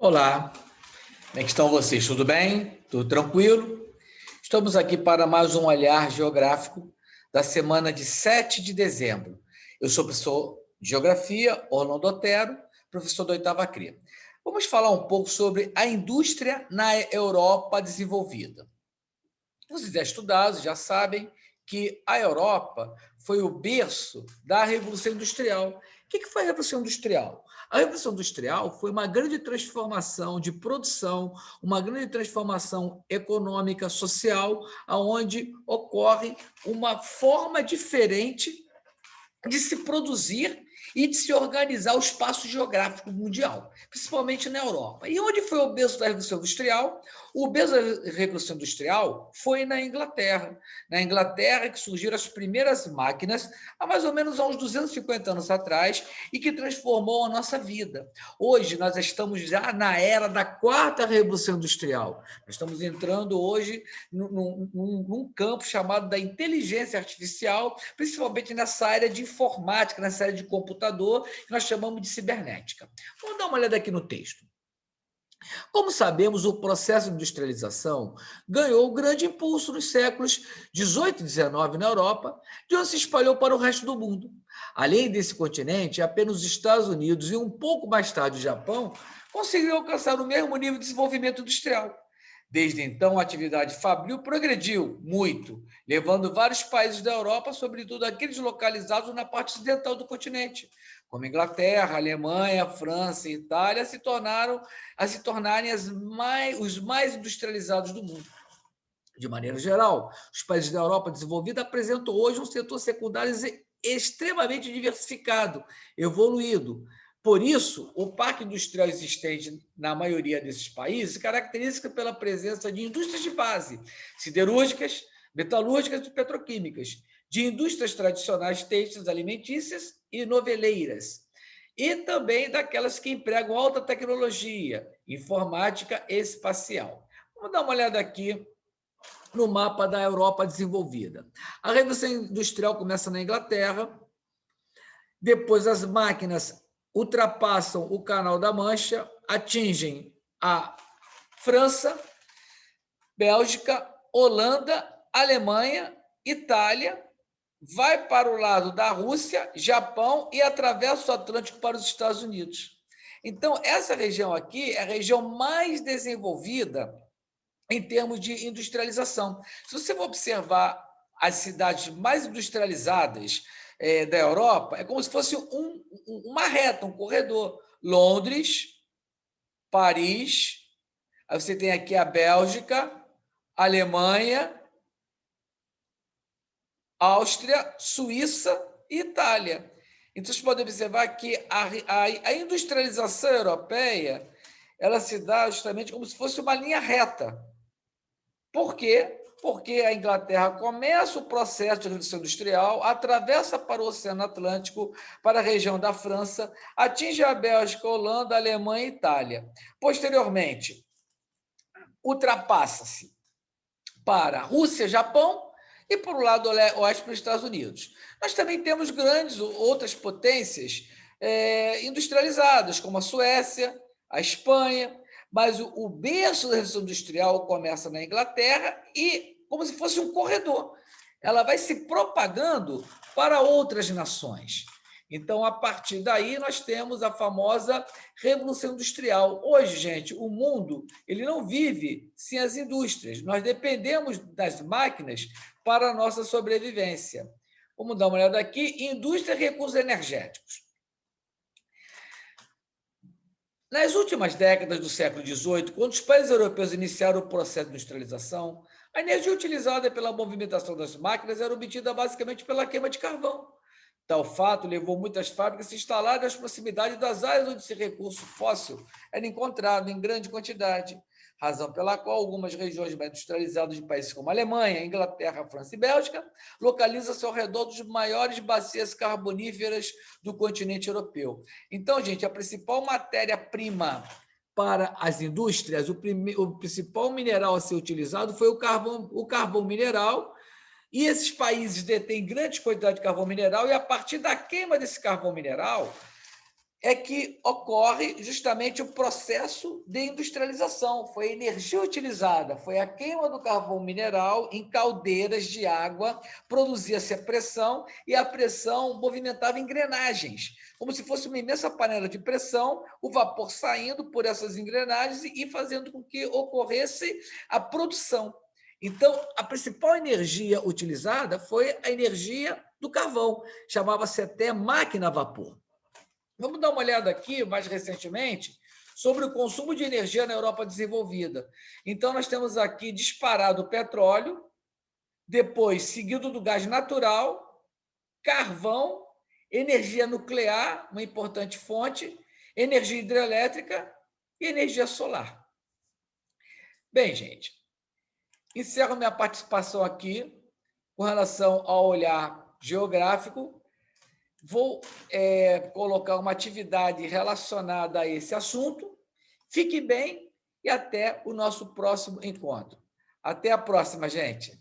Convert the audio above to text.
Olá, como é que estão vocês? Tudo bem? Tudo tranquilo? Estamos aqui para mais um olhar geográfico da semana de 7 de dezembro. Eu sou professor de Geografia, Orlando Otero, professor da oitava CRE. Vamos falar um pouco sobre a indústria na Europa desenvolvida. Os já estudados já sabem que a Europa foi o berço da Revolução Industrial. O que foi a Revolução Industrial? A Revolução Industrial foi uma grande transformação de produção, uma grande transformação econômica, social, onde ocorre uma forma diferente de se produzir e de se organizar o espaço geográfico mundial, principalmente na Europa. E onde foi o berço da Revolução Industrial? O berço da Revolução Industrial foi na Inglaterra. Na Inglaterra que surgiram as primeiras máquinas, há mais ou menos uns 250 anos atrás, e que transformou a nossa vida. Hoje nós estamos já na era da quarta Revolução Industrial. Nós estamos entrando hoje num campo chamado da inteligência artificial, principalmente nessa área de informática, nessa área de computador, que nós chamamos de cibernética. Vamos dar uma olhada aqui no texto. Como sabemos, o processo de industrialização ganhou grande impulso nos séculos 18 e 19 na Europa, de onde se espalhou para o resto do mundo. Além desse continente, apenas os Estados Unidos e um pouco mais tarde o Japão conseguiram alcançar o mesmo nível de desenvolvimento industrial. Desde então, a atividade fabril progrediu muito, levando vários países da Europa, sobretudo aqueles localizados na parte ocidental do continente, como Inglaterra, Alemanha, França e Itália, a se tornarem os mais industrializados do mundo. De maneira geral, os países da Europa desenvolvida apresentam hoje um setor secundário extremamente diversificado, evoluído. Por isso, o parque industrial existente na maioria desses países se caracteriza pela presença de indústrias de base, siderúrgicas, metalúrgicas e petroquímicas, de indústrias tradicionais têxteis, alimentícias e noveleiras, e também daquelas que empregam alta tecnologia, informática e espacial. Vamos dar uma olhada aqui no mapa da Europa desenvolvida. A Revolução Industrial começa na Inglaterra, depois as máquinas ultrapassam o Canal da Mancha, atingem a França, Bélgica, Holanda, Alemanha, Itália, vai para o lado da Rússia, Japão e atravessa o Atlântico para os Estados Unidos. Então, essa região aqui é a região mais desenvolvida em termos de industrialização. Se você for observar as cidades mais industrializadas da Europa, é como se fosse uma reta, um corredor. Londres, Paris, aí você tem aqui a Bélgica, Alemanha, Áustria, Suíça e Itália. Então, vocês podem observar que a industrialização europeia ela se dá justamente como se fosse uma linha reta. Por quê? Porque a Inglaterra começa o processo de revolução industrial, atravessa para o Oceano Atlântico, para a região da França, atinge a Bélgica, Holanda, Alemanha e Itália. Posteriormente, ultrapassa-se para a Rússia, Japão e, por um lado oeste, para os Estados Unidos. Nós também temos grandes outras potências industrializadas, como a Suécia, a Espanha, mas o berço da Revolução Industrial começa na Inglaterra e, como se fosse um corredor, ela vai se propagando para outras nações. Então, a partir daí, nós temos a famosa Revolução Industrial. Hoje, gente, o mundo ele não vive sem as indústrias. Nós dependemos das máquinas para a nossa sobrevivência. Vamos dar uma olhada aqui. Indústria e recursos energéticos. Nas últimas décadas do século XVIII, quando os países europeus iniciaram o processo de industrialização, a energia utilizada pela movimentação das máquinas era obtida basicamente pela queima de carvão. Tal fato levou muitas fábricas a se instalarem nas proximidades das áreas onde esse recurso fóssil era encontrado em grande quantidade, razão pela qual algumas regiões mais industrializadas de países como Alemanha, Inglaterra, França e Bélgica localizam-se ao redor dos maiores bacias carboníferas do continente europeu. Então, gente, a principal matéria-prima para as indústrias, o principal mineral a ser utilizado foi o carvão mineral, e esses países detêm grande quantidade de carvão mineral, e a partir da queima desse carvão mineral, é que ocorre justamente o processo de industrialização. Foi a energia utilizada, foi a queima do carvão mineral em caldeiras de água, produzia-se a pressão e a pressão movimentava engrenagens, como se fosse uma imensa panela de pressão, o vapor saindo por essas engrenagens e fazendo com que ocorresse a produção. Então, a principal energia utilizada foi a energia do carvão, chamava-se até máquina a vapor. Vamos dar uma olhada aqui, mais recentemente, sobre o consumo de energia na Europa desenvolvida. Então, nós temos aqui disparado o petróleo, depois seguido do gás natural, carvão, energia nuclear, uma importante fonte, energia hidrelétrica e energia solar. Bem, gente, encerro minha participação aqui com relação ao olhar geográfico. Vou colocar uma atividade relacionada a esse assunto. Fique bem e até o nosso próximo encontro. Até a próxima, gente.